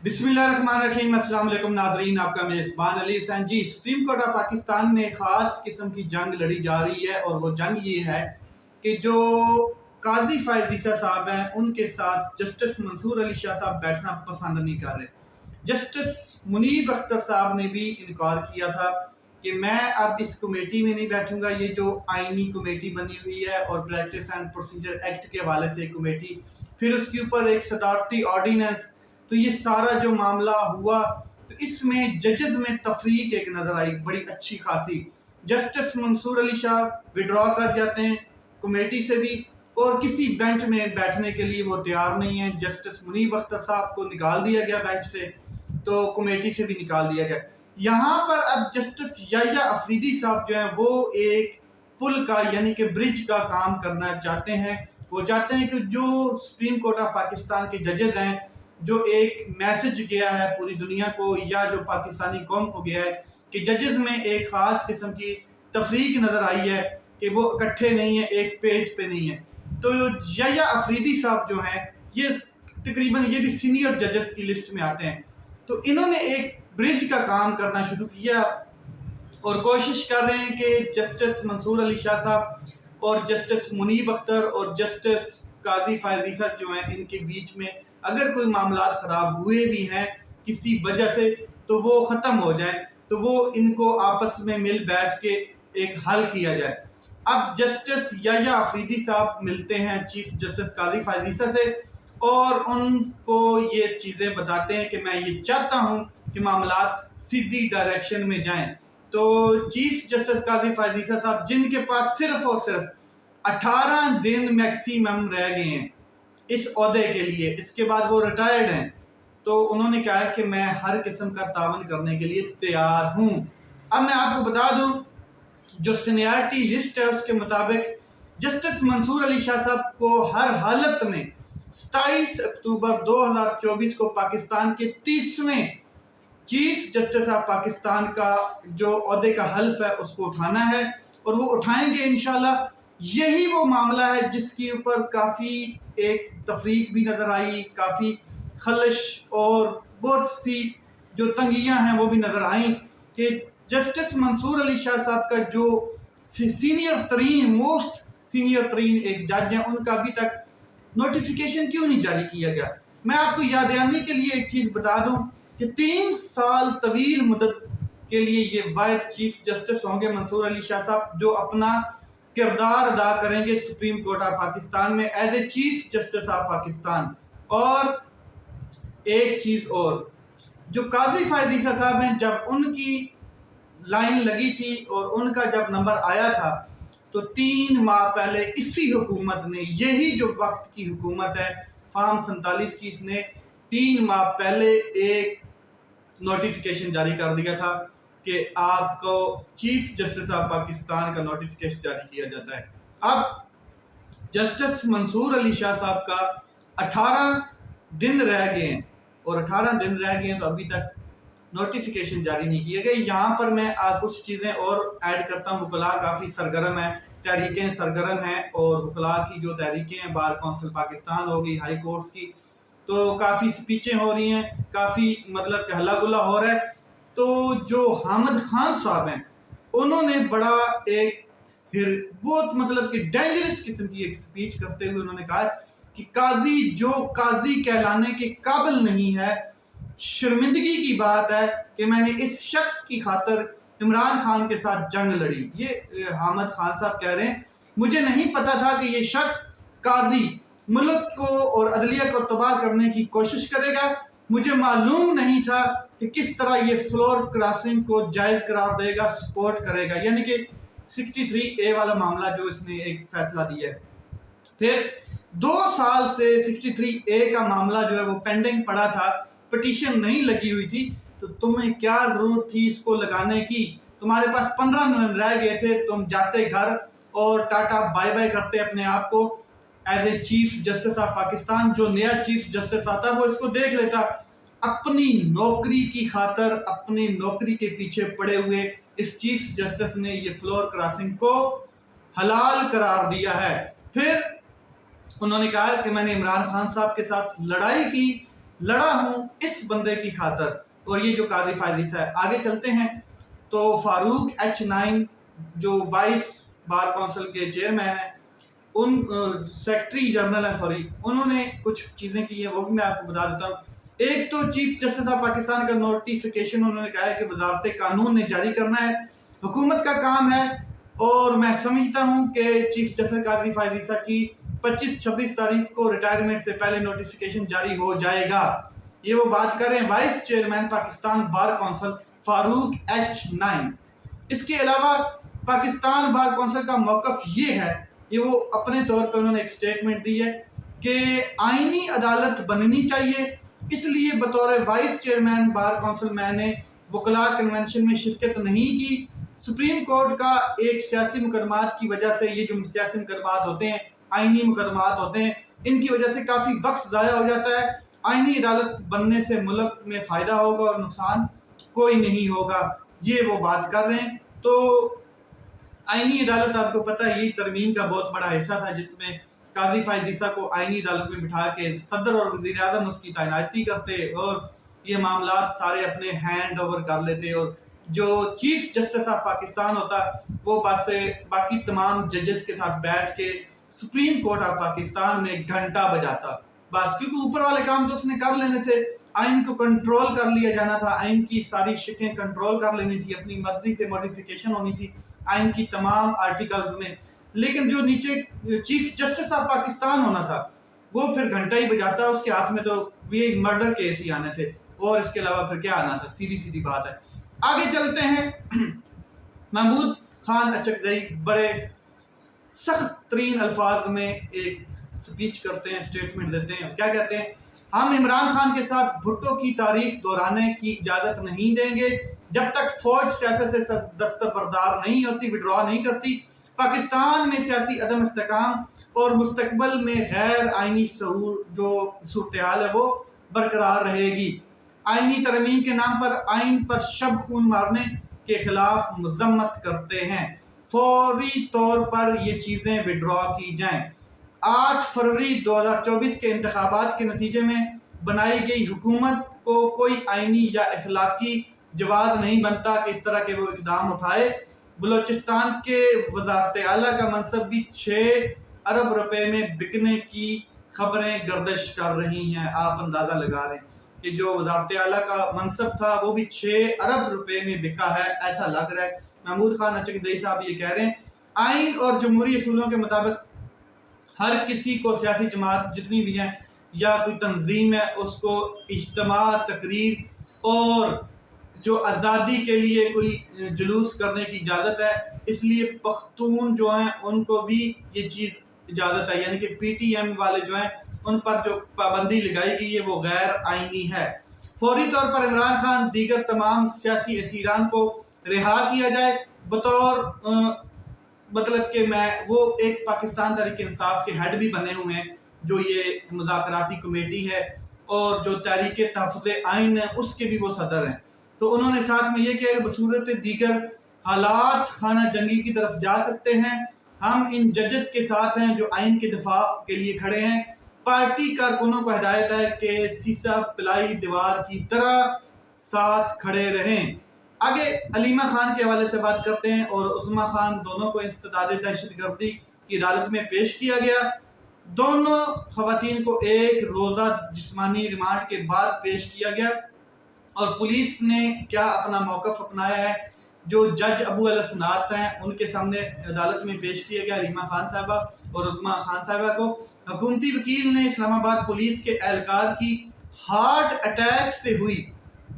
बिस्मिल्लाहिर्रहमानिर्रहीम। अस्सलाम वालेकुम नाज़रीन, आपका मेज़बान अली हुसैन जी। सुप्रीम कोर्ट ऑफ पाकिस्तान में ख़ास किस्म की जंग लड़ी जा रही है और वो जंग ये है कि जो काजी फ़ायज़ ईसा साहब हैं उनके साथ जस्टिस मंसूर अली शाह साहब बैठना पसंद नहीं कर रहे। जस्टिस मुनीब अख्तर साहब ने भी इनकार किया था कि मैं अब इस कमेटी में नहीं बैठूंगा। ये जो आइनी कमेटी बनी हुई है और प्रैक्टिस एंड प्रोसीजर एक्ट के हवाले से कमेटी, फिर उसके ऊपर एक सदारती ऑर्डिनेंस, तो ये सारा जो मामला हुआ तो इसमें जजेस में तफरीक एक नजर आई बड़ी अच्छी खासी। जस्टिस मंसूर अली शाह विड्रॉ कर जाते हैं कमेटी से भी और किसी बेंच में बैठने के लिए वो तैयार नहीं है। जस्टिस मुनीब अख्तर साहब को निकाल दिया गया बेंच से, तो कमेटी से भी निकाल दिया गया। यहाँ पर अब जस्टिस याह्या अफरीदी साहब जो है वो एक पुल का यानी कि ब्रिज का काम करना चाहते हैं। वो चाहते हैं कि जो सुप्रीम कोर्ट ऑफ पाकिस्तान के जजेस हैं, जो एक मैसेज गया है पूरी दुनिया को या जो पाकिस्तानी कौम को गया है कि जजेस में एक ख़ास किस्म की तफरीक नज़र आई है कि वो इकट्ठे नहीं है, एक पेज पे नहीं है। तो याह्या अफरीदी साहब जो हैं ये तकरीबन ये भी सीनियर जजेस की लिस्ट में आते हैं। तो इन्होंने एक ब्रिज का काम करना शुरू किया और कोशिश कर रहे हैं कि जस्टिस मंसूर अली शाह साहब और जस्टिस मुनीब अख्तर और जस्टिस काजी फ़ायज़ ईसा जो हैं इनके बीच में अगर कोई मामलात ख़राब हुए भी हैं किसी वजह से तो वो ख़त्म हो जाए, तो वो इनको आपस में मिल बैठ के एक हल किया जाए। अब जस्टिस याह्या अफरीदी साहब मिलते हैं चीफ जस्टिस काजी फ़ायज़ ईसा से और उनको ये चीज़ें बताते हैं कि मैं ये चाहता हूँ कि मामलात सीधी डायरेक्शन में जाएं। तो चीफ जस्टिस काजी फ़ायज़ ईसा साहब, जिनके पास सिर्फ और सिर्फ 18 दिन मैक्सिमम रह गए हैं इस ओहदे के लिए, इसके बाद वो रिटायर्ड हैं, तो उन्होंने कहा कि मैं हर किस्म का तावन करने के लिए तैयार हूँ। अब मैं आपको बता दूँ जो सीनियरिटी लिस्ट है उसके मुताबिक जस्टिस मंसूर अली शाह साहब को हर हालत में 27 अक्टूबर 2024 को पाकिस्तान के 30वें चीफ जस्टिस ऑफ पाकिस्तान का जो ओहदे का हल्फ है उसको उठाना है और वो उठाएंगे इंशाल्लाह। यही वो मामला है जिसके ऊपर काफ़ी एक तफरीक भी नज़र आई, काफ़ी खलश और बहुत सी जो तंगियां हैं वो भी नज़र आई कि जस्टिस मंसूर अली शाह साहब का जो सीनियर तरीन मोस्ट सीनियर तरीन एक जज हैं उनका अभी तक नोटिफिकेशन क्यों नहीं जारी किया गया। मैं आपको याद दिलाने के लिए एक चीज़ बता दूं कि 3 साल तवील मुद्दत के लिए ये वाहिद चीफ जस्टिस होंगे मंसूर अली शाह साहब जो अपना किरदार अदा करेंगे सुप्रीम कोर्ट ऑफ पाकिस्तान में as a chief justice of Pakistan. और एक चीज़ और, जो काजी फ़ायज़ ईसा साहब हैं, जब उनकी लाइन लगी थी और उनका जब नंबर आया था तो 3 माह पहले इसी हुकूमत ने, यही जो वक्त की हुकूमत है फार्म 47 की, इसने 3 माह पहले एक नोटिफिकेशन जारी कर दिया था कि आपको चीफ जस्टिस ऑफ पाकिस्तान का नोटिफिकेशन जारी किया जाता है। अब जस्टिस मंसूर अली शाह साहब का 18 दिन रह गए हैं और 18 दिन रह गए हैं तो अभी तक नोटिफिकेशन जारी नहीं किए गए। यहाँ पर मैं कुछ चीज़ें और ऐड करता हूँ। वकला काफ़ी सरगर्म है, तहरीकें सरगर्म हैं और वकला की जो तहरीकें हैं बार कौंसिल पाकिस्तान हो गई, हाई कोर्ट्स की, तो काफ़ी स्पीचें हो रही हैं, काफ़ी मतलब हल्ला गुल्ला हो रहा है। तो जो हामिद खान साहब हैं उन्होंने बड़ा एक बहुत मतलब कि डेंजरस किस्म की एक स्पीच करते हुए उन्होंने कहा कि काजी जो काजी कहलाने के काबिल नहीं है, शर्मिंदगी की बात है कि मैंने इस शख्स की खातर इमरान खान के साथ जंग लड़ी। ये हामिद खान साहब कह रहे हैं, मुझे नहीं पता था कि ये शख्स काजी मुल्क को और अदलिया को तबाह करने की कोशिश करेगा। मुझे मालूम नहीं था कि किस तरह ये फ्लोर क्रॉसिंग को जायज़ करार देगा, सपोर्ट करेगा, यानी कि 63A वाला मामला जो इसने एक फैसला दिया है। फिर 2 साल से 63A का मामला जो है वो पेंडिंग पड़ा था, पिटीशन नहीं लगी हुई थी, तो तुम्हें क्या ज़रूरत थी इसको लगाने की? तुम्हारे पास 15 मिनट रह गए थे, तुम जाते घर और टाटा बाय बाय करते अपने आप को as a chief justice of Pakistan. जो नया चीफ जस्टिस आता वो इसको देख लेता। अपनी नौकरी की खातर अपनी नौकरी के पीछे पड़े हुए इस चीफ जस्टिस ने ये फ्लोर क्रॉसिंग को हलाल करार दिया है। फिर उन्होंने कहा कि मैंने इमरान खान साहब के साथ लड़ाई की لڑا ہوں اس بندے کی خاطر، اور یہ جو قاضی فائز عیسیٰ ہے۔ آگے چلتے ہیں تو فاروق H9 جو وائس بار کونسل کے چیئرمین ہیں، ان سیکٹری جنرل ہیں سوری، انہوں نے کچھ چیزیں کی ہیں، وہ بھی میں آپ کو بتا دیتا ہوں۔ ایک تو چیف جسٹس آف پاکستان کا نوٹیفیکیشن انہوں نے کہا ہے کہ وزارت قانون نے جاری کرنا ہے، حکومت کا کام ہے، اور میں سمجھتا ہوں کہ چیف جسٹس قاضی فائز عیسیٰ کی 25-26 تاریخ کو ریٹائرمنٹ سے پہلے نوٹیفیکیشن جاری ہو جائے گا۔ یہ وہ بات کر رہے ہیں vice chairman Pakistan bar council Farooq H9۔ اس کے علاوہ پاکستان بار کونسل کا موقف یہ ہے، یہ وہ اپنے طور پر انہوں نے ایک سٹیٹمنٹ دی ہے کہ آئینی عدالت بننی چاہیے، اس لیے بطور وائس چیئرمین بار کونسل میں نے وکلاء کنونشن میں شرکت نہیں کی۔ سپریم کورٹ کا ایک سیاسی مقدمات کی وجہ سے، یہ جو سیاسی مقدمات ہوتے ہیں، آئینی مقدمات ہوتے ہیں، ان کی وجہ سے کافی وقت ضائع ہو جاتا ہے۔ آئینی عدالت بننے سے ملک میں فائدہ ہوگا اور نقصان کوئی نہیں ہوگا، یہ وہ بات کر رہے ہیں۔ تو آئینی عدالت آپ کو پتہ ہے یہ ترمیم کا بہت بڑا حصہ تھا، جس میں قاضی فائز عیسیٰ کو آئینی عدالت میں بٹھا کے صدر اور وزیر اعظم اس کی تعیناتی کرتے اور یہ معاملات سارے اپنے ہینڈ اوور کر لیتے، اور جو چیف جسٹس آف پاکستان ہوتا وہ باقی تمام ججز کے ساتھ بیٹھ کے سپریم کورٹ آف پاکستان میں گھنٹہ بجاتا بس، کیونکہ اوپر والے کام تو اس نے کر لینے تھے، آئین کو کنٹرول کر لیا جانا تھا، آئین کی ساری شکیں کنٹرول کر لینی تھی، اپنی مرضی سے موڈیفیکیشن ہونی تھی آئین کی تمام آرٹیکلز میں، لیکن جو نیچے چیف جسٹس آف پاکستان ہونا تھا وہ پھر گھنٹہ ہی بجاتا، اس کے ہاتھ میں تو یہ مرڈر کیس ہی آنے تھے، اور اس کے علاوہ پھر کیا آنا تھا، سیدھی بات ہے۔ آگے چلتے ہیں، محمود خان اچکزئی بڑے سخت ترین الفاظ میں ایک سپیچ کرتے ہیں، سٹیٹمنٹ دیتے ہیں، کیا کہتے ہیں؟ ہم عمران خان کے ساتھ بھٹو کی تاریخ دہرانے کی اجازت نہیں دیں گے جب تک فوج سیاست سے دستبردار نہیں ہوتی، وڈرا نہیں کرتی۔ پاکستان میں سیاسی عدم استحکام اور مستقبل میں غیر آئینی جو صورتحال ہے وہ برقرار رہے گی۔ آئینی ترمیم کے نام پر آئین پر شب خون مارنے کے خلاف مذمت کرتے ہیں، فوری طور پر یہ چیزیں وڈرا کی جائیں۔ 8 فروری 2024 کے انتخابات کے نتیجے میں بنائی گئی حکومت کو کوئی آئینی یا اخلاقی جواز نہیں بنتا کہ اس طرح کے وہ اقدام اٹھائے۔ بلوچستان کے وزارت اعلیٰ کا منصب بھی 6 ارب روپے میں بکنے کی خبریں گردش کر رہی ہیں۔ آپ اندازہ لگا رہے ہیں کہ جو وزارت اعلیٰ کا منصب تھا وہ بھی 6 ارب روپے میں بکا ہے، ایسا لگ رہا ہے۔ محمود خان اچکزئی صاحب یہ کہہ رہے ہیں آئین اور جمہوری اصولوں کے مطابق ہر کسی کو، سیاسی جماعت جتنی بھی ہیں یا کوئی تنظیم ہے، اس کو اجتماع، تقریر اور جو آزادی کے لیے کوئی جلوس کرنے کی اجازت ہے، اس لیے پختون جو ہیں ان کو بھی یہ چیز اجازت ہے، یعنی کہ پی ٹی ایم والے جو ہیں ان پر جو پابندی لگائی گئی ہے وہ غیر آئینی ہے۔ فوری طور پر عمران خان دیگر تمام سیاسی اسیران کو رہا کیا جائے، بطور مطلب کہ میں وہ ایک پاکستان تحریک انصاف کے ہیڈ بھی بنے ہوئے ہیں، جو یہ مذاکراتی کمیٹی ہے اور جو تحریک تحفظ آئین ہے اس کے بھی وہ صدر ہیں۔ تو انہوں نے ساتھ میں یہ کہا کہ بصورت دیگر حالات خانہ جنگی کی طرف جا سکتے ہیں، ہم ان ججز کے ساتھ ہیں جو آئین کے دفاع کے لیے کھڑے ہیں۔ پارٹی کارکنوں کو ہدایت ہے کہ سیسا پلائی دیوار کی طرح ساتھ کھڑے رہیں۔ آگے علیمہ خان کے حوالے سے بات کرتے ہیں، اور عظمیٰ خان دونوں کو انسداد دہشت گردی کی عدالت میں پیش کیا گیا۔ دونوں خواتین کو 1 روزہ جسمانی ریمانڈ کے بعد پیش کیا گیا، اور پولیس نے کیا اپنا موقف اپنایا ہے، جو جج ابو الاسناد ہیں ان کے سامنے عدالت میں پیش کیا گیا علیمہ خان صاحبہ اور عظمیٰ خان صاحبہ کو۔ حکومتی وکیل نے اسلام آباد پولیس کے اہلکار کی ہارٹ اٹیک سے ہوئی،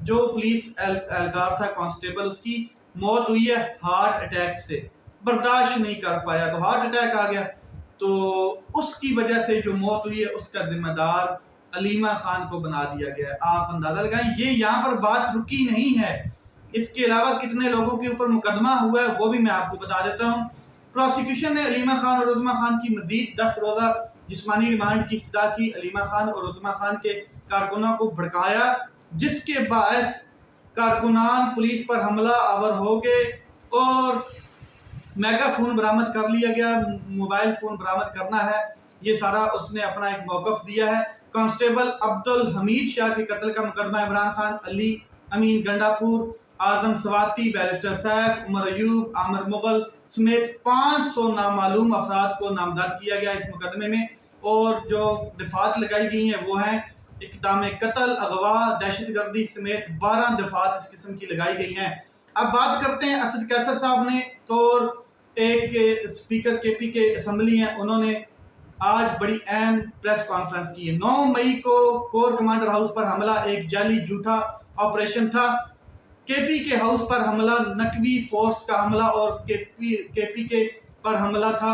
جو پولیس اہلکار تھا کانسٹیبل، اس کی موت ہوئی ہے ہارٹ اٹیک سے، برداشت نہیں کر پایا تو ہارٹ اٹیک آ گیا، تو اس کی وجہ سے جو موت ہوئی ہے اس کا ذمہ دار علیمہ خان کو بنا دیا گیا ہے۔ آپ اندازہ لگائیں، یہ یہاں پر بات رکی نہیں ہے، اس کے علاوہ کتنے لوگوں کے اوپر مقدمہ ہوا ہے وہ بھی میں آپ کو بتا دیتا ہوں۔ پروسیکیوشن نے علیمہ خان اور عظمیٰ خان کی مزید 10 روزہ جسمانی ریمانڈ کی استدعا کی۔ علیمہ خان اور عظمیٰ خان کے کارکنوں کو بھڑکایا، جس کے باعث کارکنان پولیس پر حملہ آور ہو گئے، اور میگا فون برآمد کر لیا گیا، موبائل فون برآمد کرنا ہے، یہ سارا اس نے اپنا ایک موقف دیا ہے۔ कांस्टेबल अब्दुल हमीद शाह के कत्ल का मुकदमा इमरान खान, अली अमीन गंडापुर, आजम सवाती, बैरिस्टर सैफ, उमर अयूब, आमिर मुगल समेत 500 नामालूम अफराद को नामजद किया गया इस मुकदमे में। और जो दफात लगाई गई हैं वो हैं इक़दाम कत्ल, अगवा, दहशतगर्दी समेत 12 दफात इस किस्म की लगाई गई हैं। अब बात करते हैं असद कैसर साहब ने, तो एक स्पीकर केपी के असम्बली हैं, उन्होंने आज बड़ी अहम प्रेस कॉन्फ्रेंस की है। 9 मई को कोर कमांडर हाउस पर हमला एक जाली झूठा ऑपरेशन था। केपी के हाउस पर हमला नकवी फोर्स का हमला और केपी के पर हमला था।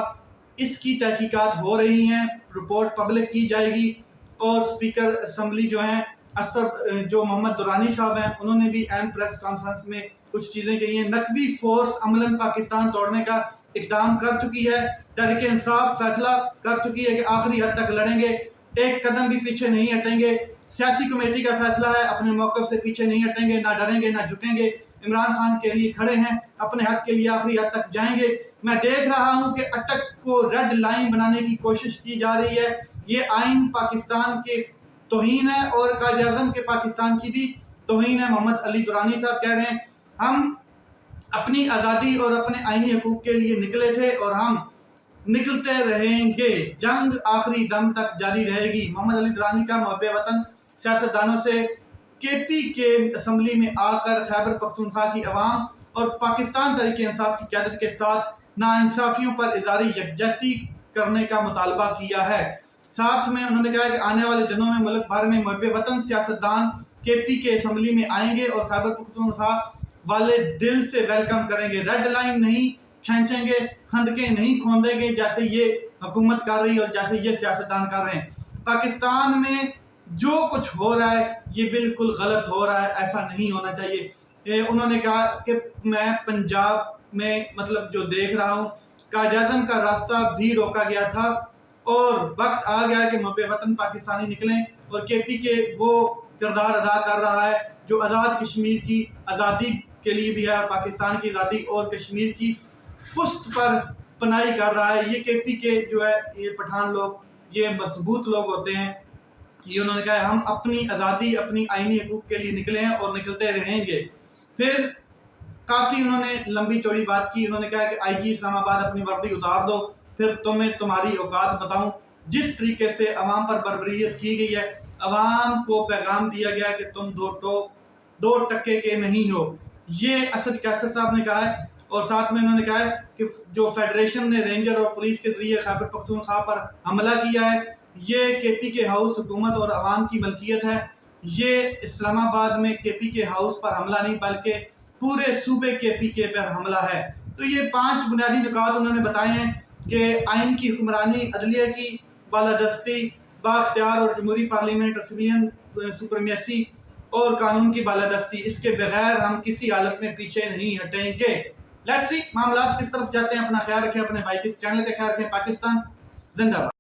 इसकी तहकीकात हो रही हैं, रिपोर्ट पब्लिक की जाएगी। और स्पीकर असम्बली जो हैं असद जो मोहम्मद दुरानी साहब हैं, उन्होंने भी अहम प्रेस कॉन्फ्रेंस में कुछ चीज़ें कही हैं। नकवी फोर्स अमलन पाकिस्तान तोड़ने का इकदाम कर चुकी है। तहरीक इंसाफ फैसला कर चुकी है कि आखिरी हद तक लड़ेंगे, एक कदम भी पीछे नहीं हटेंगे। सियासी कमेटी का फैसला है, अपने मौक़िफ़ से पीछे नहीं हटेंगे, ना डरेंगे ना झुकेंगे। इमरान खान के लिए खड़े हैं, अपने हक के लिए आखिरी हद तक जाएंगे। मैं देख रहा हूं कि अटक को रेड लाइन बनाने की कोशिश की जा रही है। ये आइन पाकिस्तान के तौहीन है और कायदे आज़म के पाकिस्तान की भी तौहीन है। मोहम्मद अली दुरानी साहब कह रहे हैं हम अपनी आज़ादी और अपने आईनी हकूक़ के लिए निकले थे और हम निकलते रहेंगे, जंग आखिरी दम तक जारी रहेगी। मोहम्मद अली दुरानी का मुहब्बे वतन सियासतदानों से केपी के असम्बली में आकर खैबर पख्तूनख्वा की अवाम और पाकिस्तान तहरीक इंसाफ की क़यादत के साथ नाइंसाफियों पर इज़हारी यकजहती करने का मुतालबा किया है। साथ में उन्होंने कहा कि आने वाले दिनों में मुल्क भर में मुहब्बे वतन सियासतदान केपी के असम्बली में आएंगे और खैबर पख्तूनख्वा वाले दिल से वेलकम करेंगे। रेड लाइन नहीं खींचेंगे, खंदके नहीं खोदेंगे जैसे ये हुकूमत कर रही है और जैसे ये सियासतदान कर रहे हैं। पाकिस्तान में जो कुछ हो रहा है ये बिल्कुल गलत हो रहा है, ऐसा नहीं होना चाहिए। उन्होंने कहा कि मैं पंजाब में मतलब जो देख रहा हूँ, कायद-ए-आज़म का रास्ता भी रोका गया था और वक्त आ गया कि मुहब्बे वतन पाकिस्तानी निकलें और केपी के वो किरदार अदा कर रहा है जो आज़ाद कश्मीर की आज़ादी के लिए भी है, पाकिस्तान की आज़ादी और कश्मीर की पुश्त पर पनाही कर रहा है। ये केपी के जो है ये पठान लोग ये मजबूत लोग होते हैं। ये उन्होंने कहा हम अपनी आज़ादी अपनी आईनी हकूक़ के लिए निकले हैं और निकलते रहेंगे। फिर काफ़ी उन्होंने लंबी चौड़ी बात की। उन्होंने कहा कि आईजी इस्लामाबाद अपनी वर्दी उतार दो, फिर तुम्हें तुम्हारी औकात बताऊं। जिस तरीके से अवाम पर बर्बरियत की गई है, अवाम को पैगाम दिया गया कि तुम दो टक्के के नहीं हो, ये असद कैसर साहब ने कहा है। और साथ में उन्होंने कहा है कि जो फेडरेशन ने रेंजर और पुलिस के जरिए खैबर पख्तूनख्वा पर हमला किया है, ये केपी के हाउस हुकूमत और अवाम की मलकियत है। ये इस्लामाबाद में केपी के हाउस पर हमला नहीं बल्कि पूरे सूबे केपी के पर हमला है। तो ये 5 बुनियादी नुकात उन्होंने बताए हैं कि आइन की हुक्मरानी, अदलिया की बालादस्ती, बाख्तियार और जमहूरी पार्लियामेंट और सिविलियन सुप्रीमेसी और कानून की बालादस्ती, इसके बगैर हम किसी हालत में पीछे नहीं हटेंगे। लेट्स सी मामलात किस तरफ जाते हैं। अपना ख्याल रखें, अपने भाई के चैनल का ख्याल रखें। पाकिस्तान जिंदाबाद।